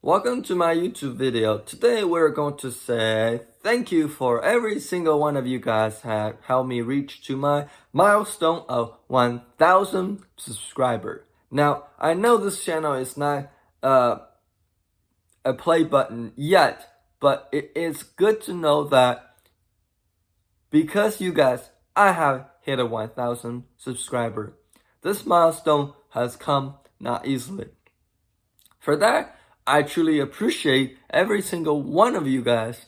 Welcome to my YouTube video. Today we're going to say thank you for every single one of you guys have helped me reach to my milestone of 1,000 subscribers. Now, I know this channel is not a play button yet, but it is good to know that because you guys, I have hit a 1,000 subscriber. This milestone has come not easily. For that, I truly appreciate every single one of you guys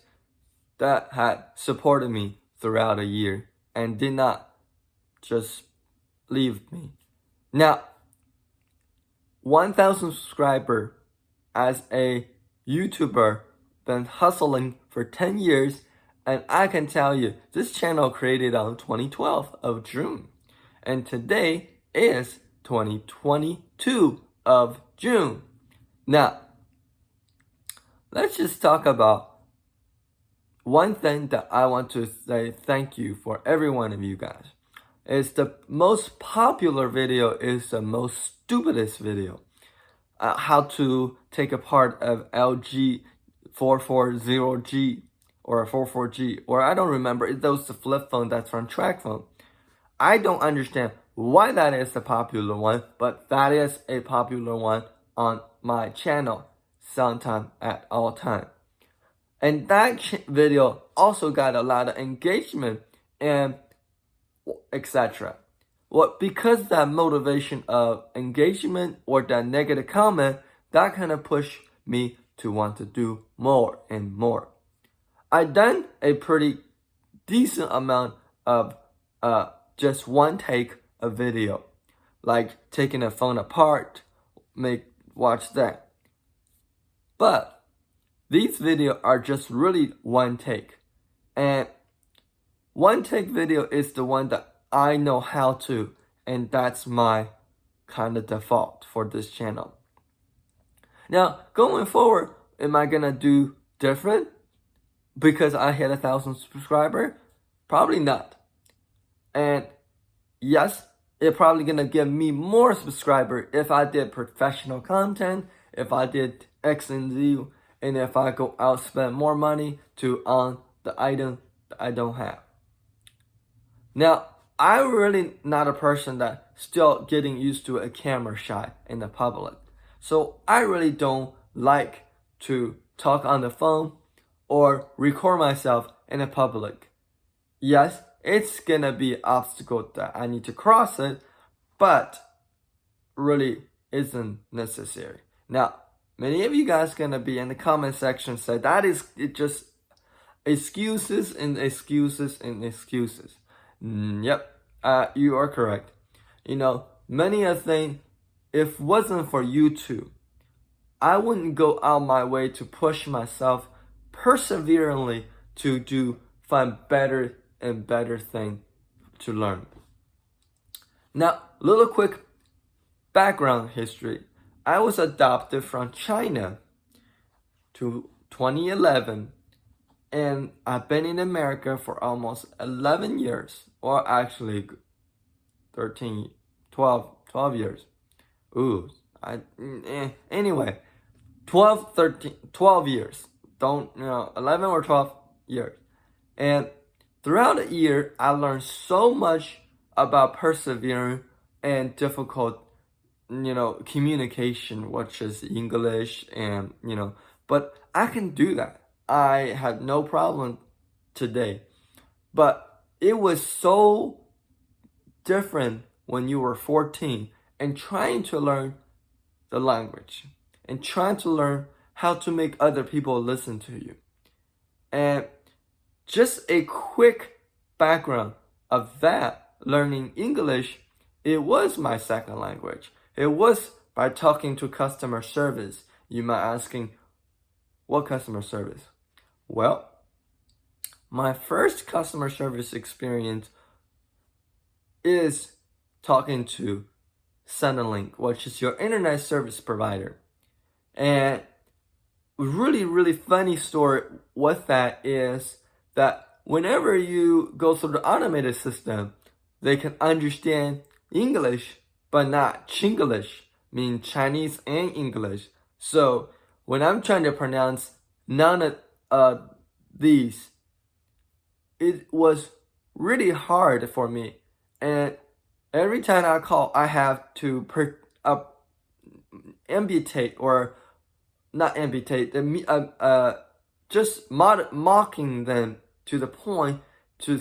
that had supported me throughout a year and did not just leave me. Now, 1,000 subscriber as a YouTuber, been hustling for 10 years, and I can tell you, this channel created on 2012 of June, and today is 2022 of June. Now, let's just talk about one thing that I want to say thank you for every one of you guys. It's the most popular video is the most stupidest video. How to take apart of LG 440G or 44G, or I don't remember. It was the flip phone that's from TracFone. I don't understand why that is a popular one, but that is a popular one on my channel sometime at all time. And that video also got a lot of engagement and etc. Well, because that motivation of engagement or that negative comment, that kind of pushed me to want to do more and more. I done a pretty decent amount of just one take a video, like taking a phone apart, watch that. But these videos are just really one take. And one take video is the one that I know how to, and that's my kind of default for this channel. Now, going forward, am I gonna do different because I hit 1,000 subscribers? Probably not. And yes, it's probably gonna give me more subscribers if I did professional content, if I did X and Z, and if I go out spend more money to own the item that I don't have. Now, I'm really not a person that still getting used to a camera shot in the public. So I really don't like to talk on the phone or record myself in the public. Yes, it's gonna be an obstacle that I need to cross it, but really isn't necessary. Now, many of you guys gonna be in the comment section say that is it just excuses and excuses and excuses. Yep, you are correct. You know, many a thing, if it wasn't for YouTube, I wouldn't go out my way to push myself perseveringly to find better and better thing to learn. Now, little quick background history. I was adopted from China to 2011, and I've been in America for almost 11 years, or actually 12 years. Anyway, 12 years. 11 or 12 years. And throughout the year, I learned so much about persevering and difficult communication, which is English and, but I can do that. I had no problem today. But it was so different when you were 14 and trying to learn the language and trying to learn how to make other people listen to you. And just a quick background of that, learning English, it was my second language. It was by talking to customer service. You might asking, what customer service? Well, my first customer service experience is talking to Centrelink, which is your internet service provider. And really, really funny story with that is that whenever you go through the automated system, they can understand English, but not Chinglish, mean Chinese and English. So when I'm trying to pronounce none of these, it was really hard for me. And every time I call, I have to amputate, or not amputate, just mocking them to the point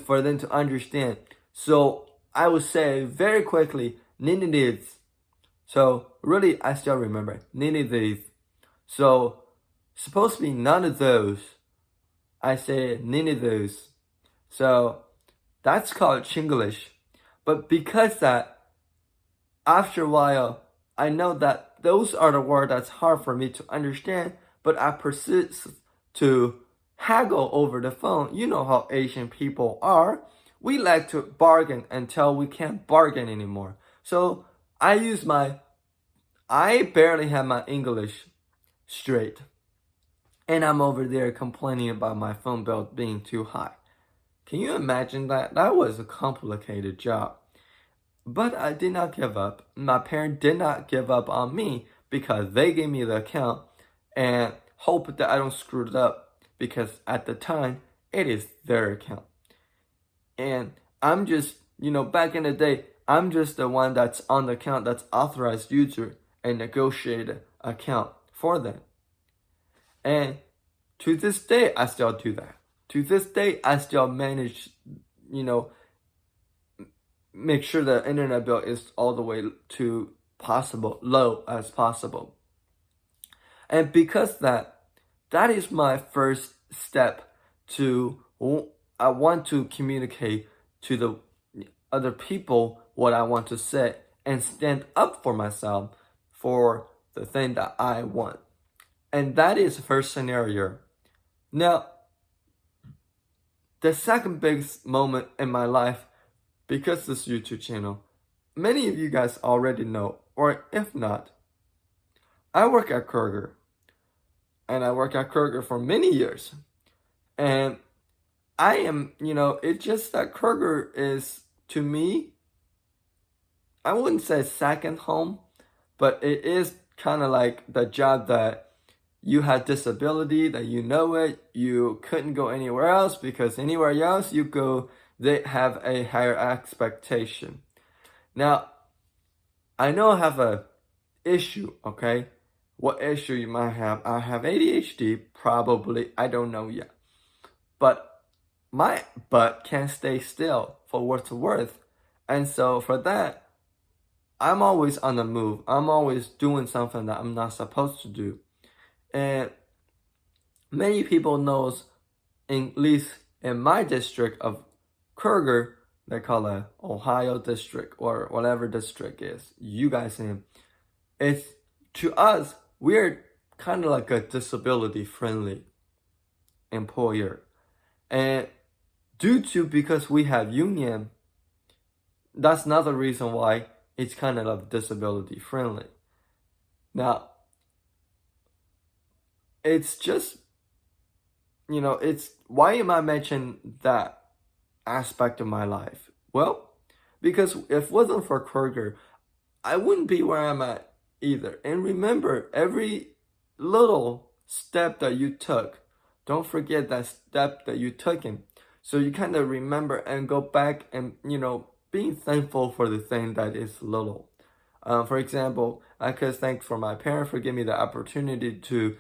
for them to understand. So I would say very quickly, nini. So really, I still remember nini. So supposed to be none of those. I say nini those. So that's called Chinglish. But because that, after a while, I know that those are the words that's hard for me to understand, but I persist to haggle over the phone. You know how Asian people are. We like to bargain until we can't bargain anymore. So I barely have my English straight. And I'm over there complaining about my phone bill being too high. Can you imagine that? That was a complicated job. But I did not give up. My parents did not give up on me because they gave me the account and hope that I don't screw it up, because at the time, it is their account. And I'm just, back in the day, I'm just the one that's on the account that's authorized user and negotiated account for them. And to this day, I still do that. To this day, I still manage, make sure the internet bill is all the way to low as possible. And because that is my first step to, I want to communicate to the other people what I want to say and stand up for myself for the thing that I want. And that is the first scenario. Now, the second biggest moment in my life, because this YouTube channel, many of you guys already know, or if not, I work at Kroger. And I work at Kroger for many years. And I am, it's just that Kroger is, to me, I wouldn't say second home, but it is kind of like the job that you had disability, that you couldn't go anywhere else, because anywhere else you go, they have a higher expectation. Now, I know I have a issue, okay? What issue you might have? I have ADHD, probably, I don't know yet. But my butt can't stay still for what it's worth. And so for that, I'm always on the move. I'm always doing something that I'm not supposed to do. And many people knows, at least in my district of Kroger, they call it Ohio district or whatever district is you guys in. It's, to us, we're kind of like a disability friendly employer. And because we have union, that's another reason why it's kind of like disability friendly. Now, it's just, it's, why am I mentioning that aspect of my life? Well, because if it wasn't for Kroger, I wouldn't be where I'm at either. And remember, every little step that you took, don't forget that step that you took in. So you kind of remember and go back and, being thankful for the thing that is little. For example, I could thank for my parents for giving me the opportunity to,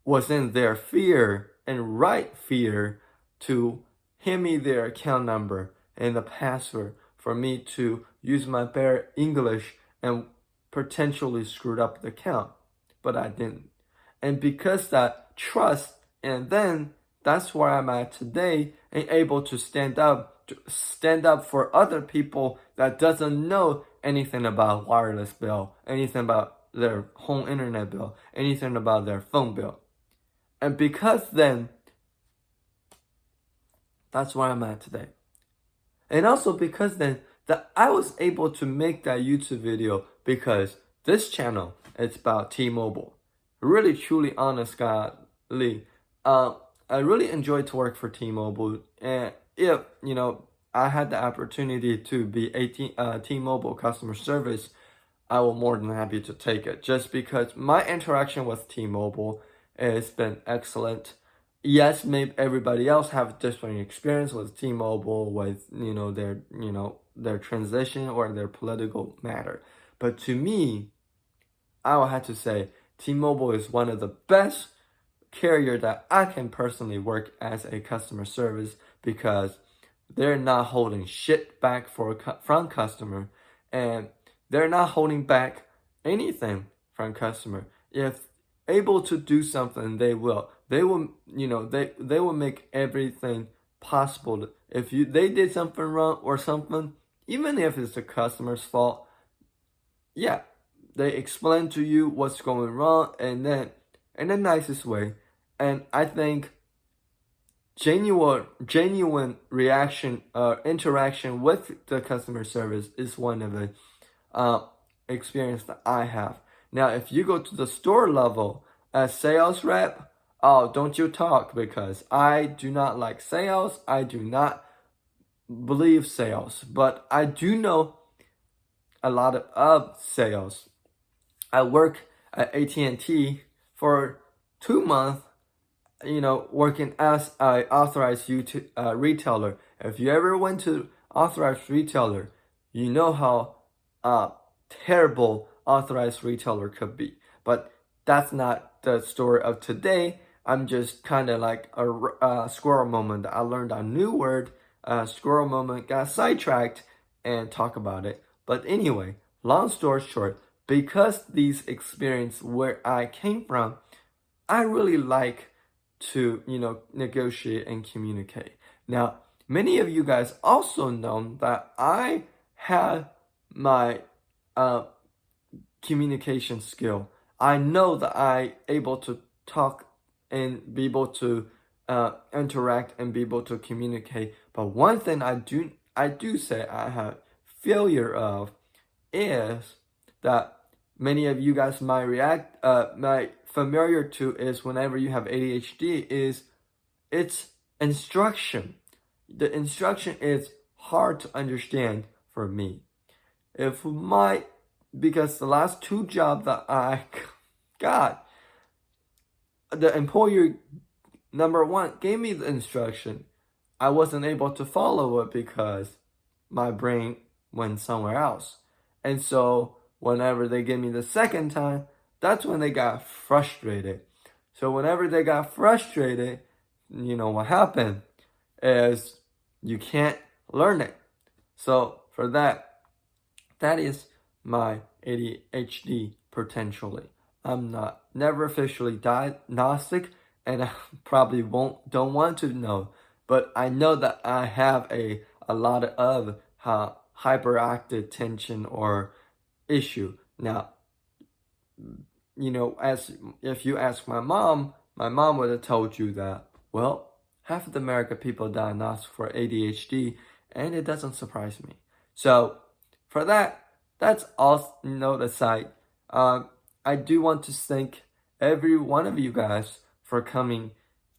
was in their fear and right fear, to hand me their account number and the password for me to use my bare English and potentially screwed up the account, but I didn't. And because that trust, and then that's where I'm at today, and able to stand up for other people that doesn't know anything about wireless bill, anything about their home internet bill, anything about their phone bill. And because then, that's where I'm at today. And also because then, that I was able to make that YouTube video because this channel, it's about T-Mobile. Really, truly, honest, godly. I really enjoyed to work for T-Mobile. And if, I had the opportunity to be a T-Mobile customer service, I was more than happy to take it. Just because my interaction with T-Mobile It's been excellent. Yes, maybe everybody else have different experience with T-Mobile, with their transition or their political matter. But to me, I will have to say T-Mobile is one of the best carrier that I can personally work as a customer service because they're not holding shit back from customer, and they're not holding back anything from customer. If able to do something, they will. They will, they will make everything possible. If they did something wrong or something, even if it's the customer's fault, yeah, they explain to you what's going wrong, and then in the nicest way. And I think genuine reaction interaction with the customer service is one of the experience that I have. Now, if you go to the store level as sales rep, oh, don't you talk, because I do not like sales. I do not believe sales, but I do know a lot of sales. I work at AT&T for 2 months, working as a authorized retailer. If you ever went to authorized retailer, you know how terrible authorized retailer could be. But that's not the story of today. I'm just kind of like a squirrel moment. I learned a new word, squirrel moment, got sidetracked and talk about it. But anyway, long story short, because these experience where I came from, I really like to, negotiate and communicate. Now, many of you guys also know that I have my communication skill. I know that I able to talk and be able to interact and be able to communicate. But one thing I do say I have failure of is that many of you guys might familiar to is whenever you have ADHD is it's instruction. The instruction is hard to understand for me. Because the last 2 jobs that I got, the employer number 1 gave me the instruction. I wasn't able to follow it because my brain went somewhere else. And so whenever they gave me the second time, that's when they got frustrated. So whenever they got frustrated, what happened is you can't learn it. So for that is my ADHD potentially. I'm never officially diagnostic, and I probably don't want to know, but I know that I have a lot of hyperactive tension or issue. Now, as if you ask my mom would have told you that, well, half of the American people diagnosed for ADHD, and it doesn't surprise me. So for that's all aside. I do want to thank every one of you guys for coming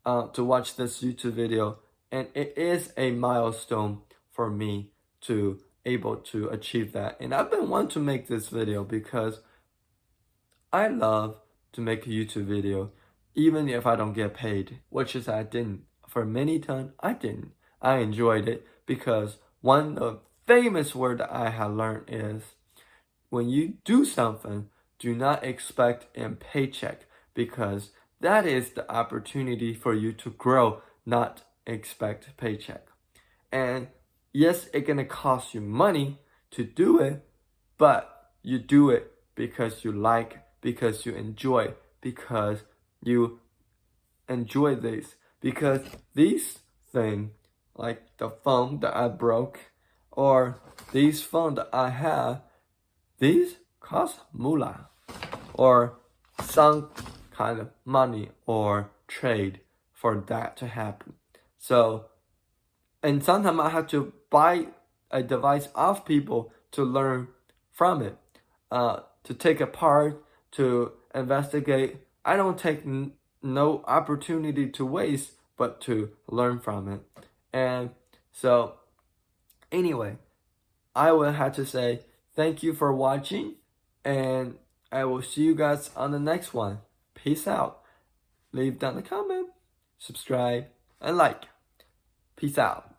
to watch this YouTube video, and it is a milestone for me to able to achieve that. And I've been wanting to make this video because I love to make a YouTube video, even if I don't get paid, which is I didn't. For many times, I didn't. I enjoyed it because one of the famous word that I have learned is when you do something, do not expect a paycheck, because that is the opportunity for you to grow, not expect paycheck. And yes, it's gonna cost you money to do it, but you do it because you like, because you enjoy, because you enjoy this. Because these things, like the phone that I broke, or these phone that I have, these cost moolah, or some kind of money or trade for that to happen. So, and sometimes I have to buy a device off people to learn from it, to take apart, to investigate. I don't take no opportunity to waste, but to learn from it. And so, anyway, I will have to say thank you for watching, and I will see you guys on the next one. Peace out. leave down a comment, subscribe, and like. Peace out.